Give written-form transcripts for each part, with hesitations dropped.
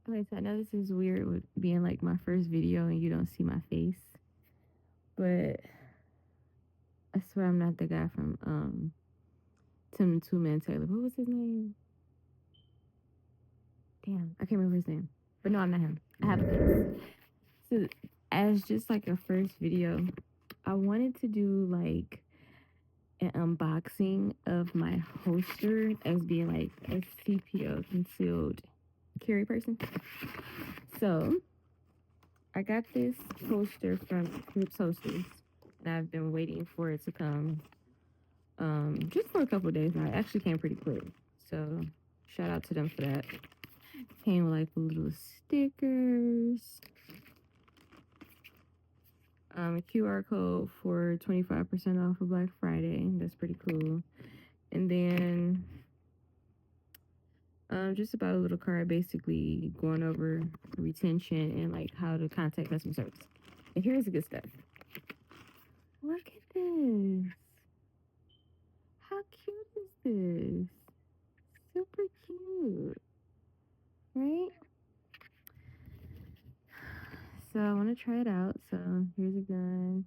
Okay, so I know this is weird with being like my first video and you don't see my face, but I swear I'm not the guy from Tim the Two Man Taylor. What was his name? Damn, I can't remember his name. But no, I'm not him. I have a face. So as just like a first video, I wanted to do like an unboxing of my holster as being like a CPO concealed carry person. So I got this holster from Crips Holsters, and I've been waiting for it to come just for a couple of days now. It actually came pretty quick. So shout out to them for that. Came with like little stickers, a QR code for 25% off for Black Friday. That's pretty cool. And then just about a little card basically going over retention and like how to contact customer service. And here's the good stuff. Look at this. How cute is this? Super cute. Right? So I want to try it out. So here's a gun.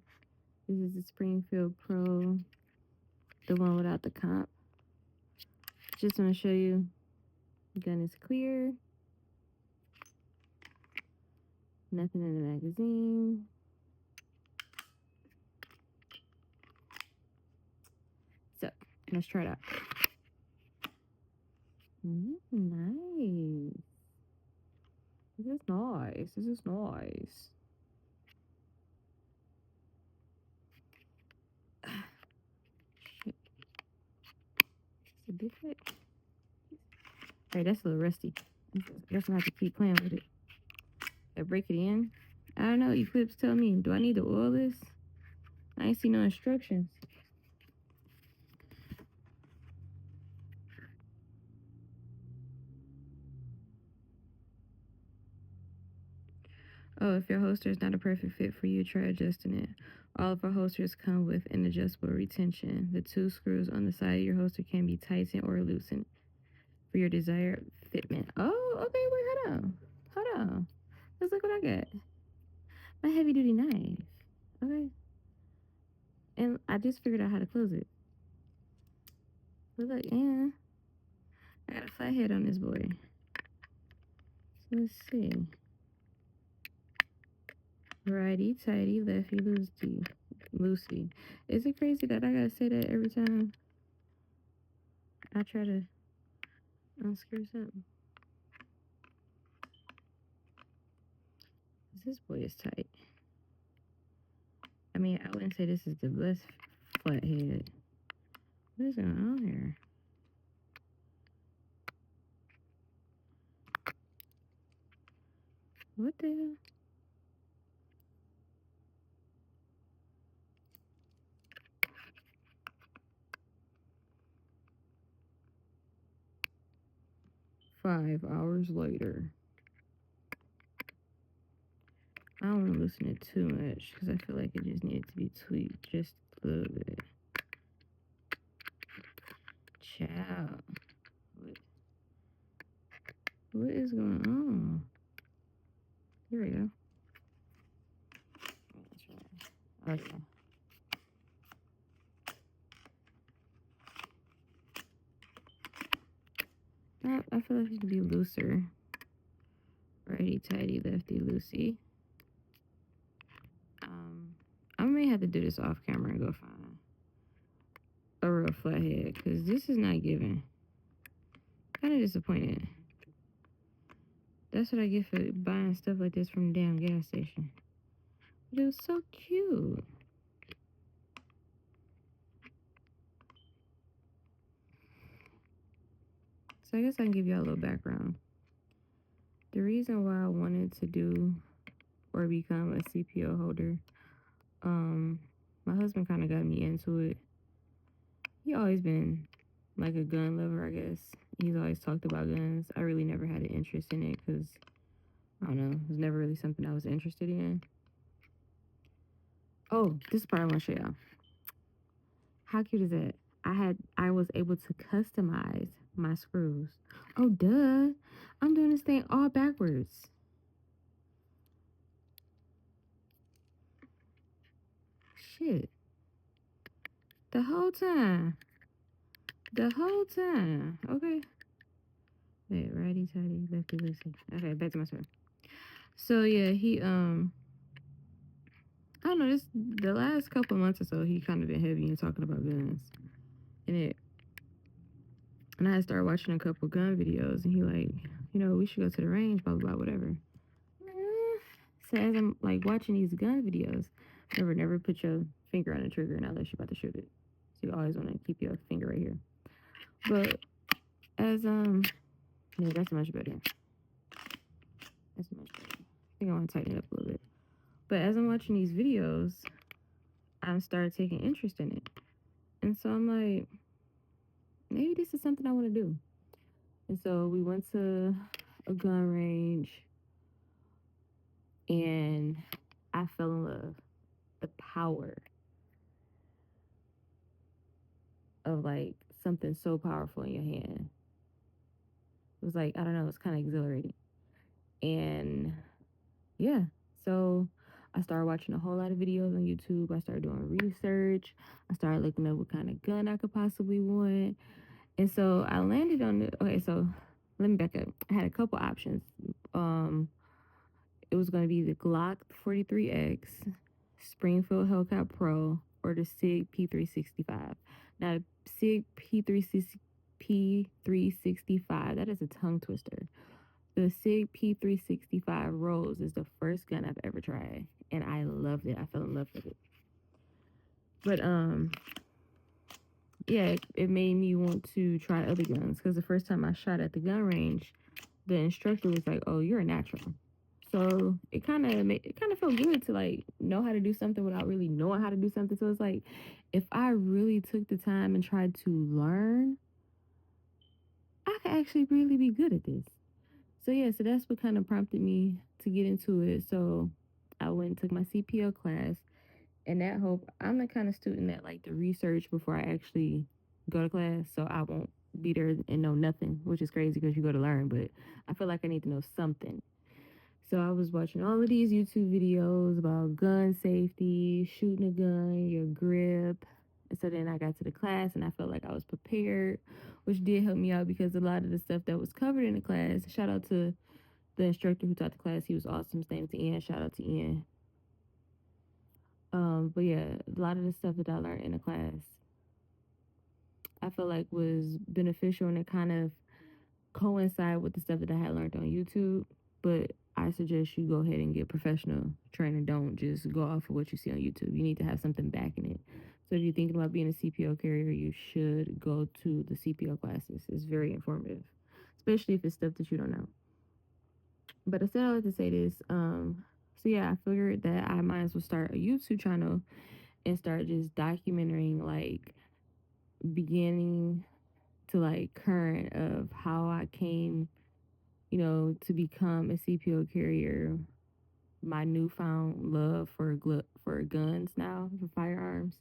This is the Springfield Pro, the one without the comp. Just want to show you the gun is clear. Nothing in the magazine. So let's try it out. Nice. This is nice. This is nice. Shit. It's a bit fit. Alright, that's a little rusty. I guess I'm gonna have to keep playing with it. I break it in. I don't know. Eclipse, tell me. Do I need to oil this? I ain't see no instructions. Oh, if your holster is not a perfect fit for you, try adjusting it. All of our holsters come with an adjustable retention. The two screws on the side of your holster can be tightened or loosened for your desired fitment. Oh, okay. Wait, hold on. Hold on. Let's look what I got. My heavy duty knife. Okay. And I just figured out how to close it. But look, yeah. I got a flathead on this boy. So let's see. Righty tighty, lefty loosey. Loosey. Is it crazy that I gotta say that every time I try to unscrew something? This boy is tight. I mean, I wouldn't say this is the best flathead. What is going on here? What the hell? "5 hours later." I don't want to loosen it too much because I feel like it just needed to be tweaked just a little bit. Child. What is going on? Here we go. Okay. I feel like it could be looser. Righty tighty, lefty loosey. I may have to do this off camera and go find a real flathead because this is not giving. Kind of disappointed. That's what I get for buying stuff like this from the damn gas station. But it was so cute. So I guess I can give y'all a little background. The reason why I wanted to do or become a CPO holder, my husband kind of got me into it. He always been like a gun lover, I guess. He's always talked about guns. I really never had an interest in it because, I don't know, it was never really something I was interested in. Oh, this is part I want to show y'all. How cute is that? I was able to customize my screws. Oh, duh. I'm doing this thing all backwards. Shit. The whole time. The whole time. Okay. Wait, righty tighty, lefty loosey. Okay, back to my story. So yeah, I don't know, this the last couple months or so he kinda been heavy in talking about guns. And it and I started watching a couple gun videos and he like, we should go to the range, blah blah blah, whatever. So as I'm like watching these gun videos, never put your finger on the trigger unless you're about to shoot it. So you always want to keep your finger right here. But as yeah, that's much better. That's much better. I think I want to tighten it up a little bit. But as I'm watching these videos, I started taking interest in it, and so I'm like, maybe this is something I want to do. And so we went to a gun range, and I fell in love. The power of like something so powerful in your hand. It was like, I don't know, it's kind of exhilarating. And yeah, so I started watching a whole lot of videos on YouTube. I started doing research. I started looking up what kind of gun I could possibly want. And so I landed on okay, so let me back up. I had a couple options. Um, it was going to be the Glock 43X, Springfield Hellcat Pro, or the SIG P365. Now, SIG P365, that is a tongue twister. The SIG P365 Rose is the first gun I've ever tried, and I loved it. I fell in love with it. But yeah, it made me want to try other guns because the first time I shot at the gun range, the instructor was like, "Oh, you're a natural." So it kind of felt good to like know how to do something without really knowing how to do something. So it's like, if I really took the time and tried to learn, I could actually really be good at this. So yeah, so that's what kind of prompted me to get into it. So I went and took my CPO class, and that hope I'm the kind of student that like to research before I actually go to class, so I won't be there and know nothing, which is crazy because you go to learn, but I feel like I need to know something. So I was watching all of these YouTube videos about gun safety, shooting a gun, your grip. And so then I got to the class and I felt like I was prepared, which did help me out because a lot of the stuff that was covered in the class, shout out to the instructor who taught the class, he was awesome. His name's Ian. Shout out to Ian. But yeah, a lot of the stuff that I learned in the class, I feel like was beneficial and it kind of coincide with the stuff that I had learned on YouTube. But I suggest you go ahead and get professional training. Don't just go off of what you see on YouTube. You need to have something backing it. So if you're thinking about being a CPO carrier, you should go to the CPO classes. It's very informative, especially if it's stuff that you don't know. But I said I like to say this. So yeah, I figured that I might as well start a YouTube channel and start just documenting like beginning to like current of how I came, to become a CPO carrier, my newfound love for guns now, for firearms.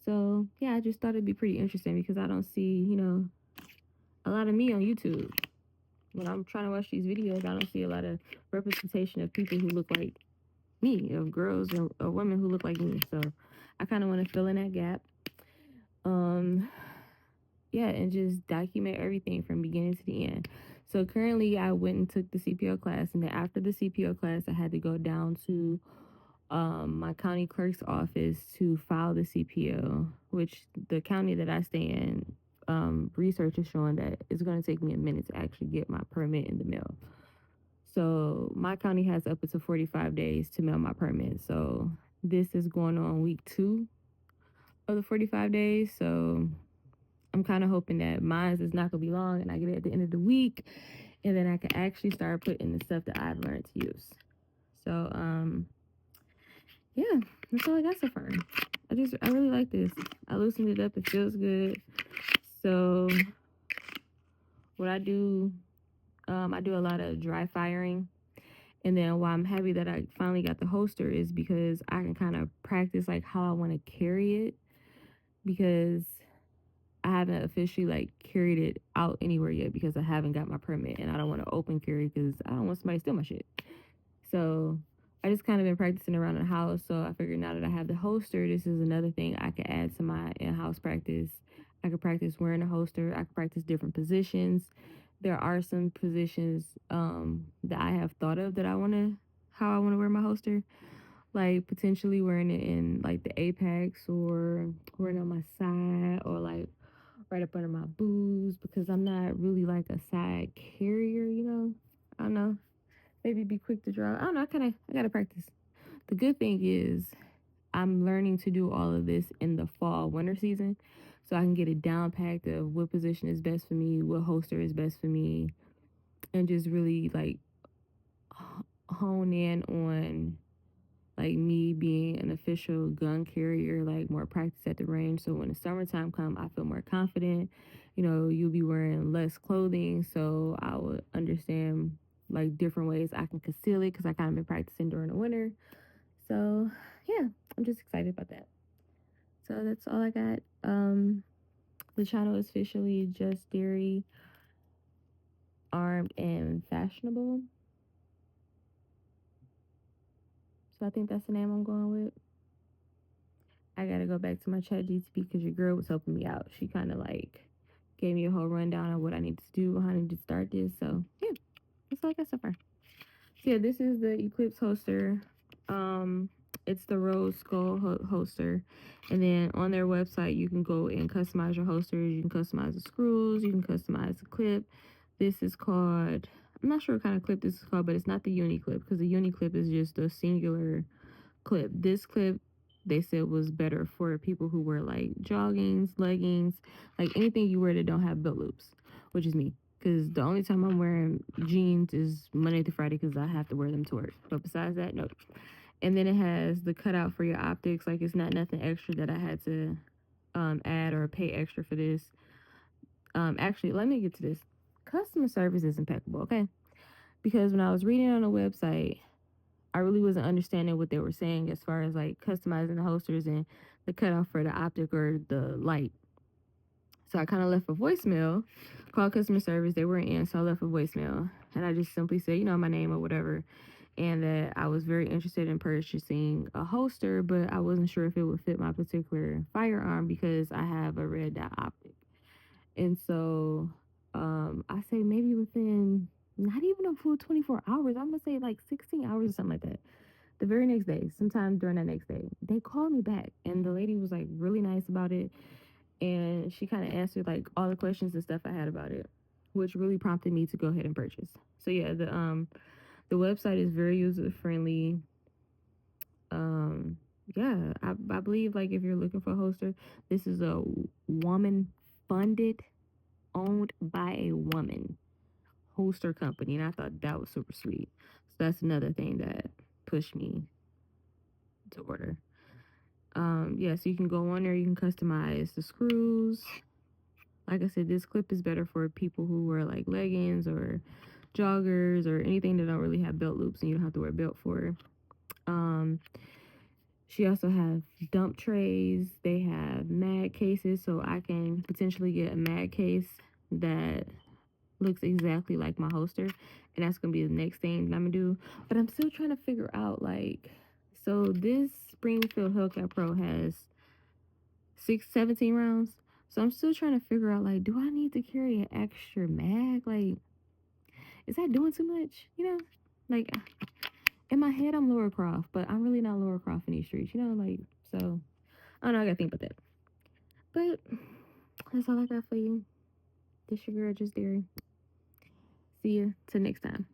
So yeah, I just thought it'd be pretty interesting because I don't see, a lot of me on YouTube. When I'm trying to watch these videos, I don't see a lot of representation of people who look like me, of girls or women who look like me. So I kind of want to fill in that gap. Um, yeah, and just document everything from beginning to the end. So currently, I went and took the CPO class, and then after the CPO class, I had to go down to my county clerk's office to file the CPO, which the county that I stay in, research is showing that it's going to take me a minute to actually get my permit in the mail. So my county has up to 45 days to mail my permit. So this is going on week 2 of the 45 days. So I'm kind of hoping that mine is not gonna be long and I get it at the end of the week, and then I can actually start putting the stuff that I've learned to use. So yeah, that's all I got so far. I really like this. I loosened it up. It feels good. So what I do a lot of dry firing. And then why I'm happy that I finally got the holster is because I can kind of practice like how I want to carry it, because I haven't officially like carried it out anywhere yet because I haven't got my permit and I don't want to open carry because I don't want somebody to steal my shit. So I just kind of been practicing around the house. So I figured now that I have the holster, this is another thing I could add to my in-house practice. I could practice wearing a holster. I could practice different positions. There are some positions that I have thought of that how I want to wear my holster. Like potentially wearing it in like the apex or wearing it on my side or like right up under my boobs because I'm not really like a side carrier, you know. I don't know. Maybe be quick to draw. I don't know. I gotta practice. The good thing is I'm learning to do all of this in the fall winter season, so I can get it down packed of what position is best for me, what holster is best for me, and just really like hone in on like me being an official gun carrier, like more practice at the range. So when the summertime come, I feel more confident. You know, you'll be wearing less clothing, so I would understand like different ways I can conceal it because I kind of been practicing during the winter. So yeah, I'm just excited about that. So that's all I got. The channel is officially Just Dairy, Armed and Fashionable. So I think that's the name I'm going with. I gotta go back to my chat GTP because your girl was helping me out. She kind of like gave me a whole rundown of what I need to do, how I need to start this. So yeah, that's all I got so far. So yeah, this is the Eclipse holster. Um, it's the Rose Skull holster, and then on their website you can go and customize your holsters. You can customize the screws. You can customize the clip. This is called. I'm not sure what kind of clip this is called, but it's not the uni clip because the uni clip is just a singular clip. This clip they said was better for people who wear like joggings, leggings, like anything you wear that don't have belt loops, which is me. Because the only time I'm wearing jeans is Monday through Friday because I have to wear them to work. But besides that, no. And then it has the cutout for your optics. Like it's not nothing extra that I had to add or pay extra for this. Actually, let me get to this. Customer service is impeccable, okay? Because when I was reading on the website, I really wasn't understanding what they were saying as far as like customizing the holsters and the cutoff for the optic or the light. So I kind of left a voicemail, called customer service. They weren't in, so I left a voicemail. And I just simply said, you know, my name or whatever. And that I was very interested in purchasing a holster, but I wasn't sure if it would fit my particular firearm because I have a red dot optic. And so I say maybe within not even a full 24 hours, I'm going to say like 16 hours or something like that. The very next day, sometime during that next day, they called me back and the lady was like really nice about it. And she kind of answered like all the questions and stuff I had about it, which really prompted me to go ahead and purchase. So yeah, the website is very user friendly. Um yeah, I believe like if you're looking for a holster, this is a woman funded, owned by a woman holster company, and I thought that was super sweet. So that's another thing that pushed me to order. Yeah, so you can go on there, you can customize the screws. Like I said, this clip is better for people who wear like leggings or joggers or anything that don't really have belt loops and you don't have to wear a belt for. Um, she also has dump trays. They have mag cases, so I can potentially get a mag case that looks exactly like my holster, and that's gonna be the next thing that I'm gonna do. But I'm still trying to figure out like, so this Springfield Hellcat Pro has 17 rounds. So I'm still trying to figure out like, do I need to carry an extra mag? Like, is that doing too much? You know, like in my head I'm Laura Croft, but I'm really not Laura Croft in these streets. You know, like so. I don't know. I gotta think about that. But that's all I got for you. This your girl, Just Dairy. See you till next time.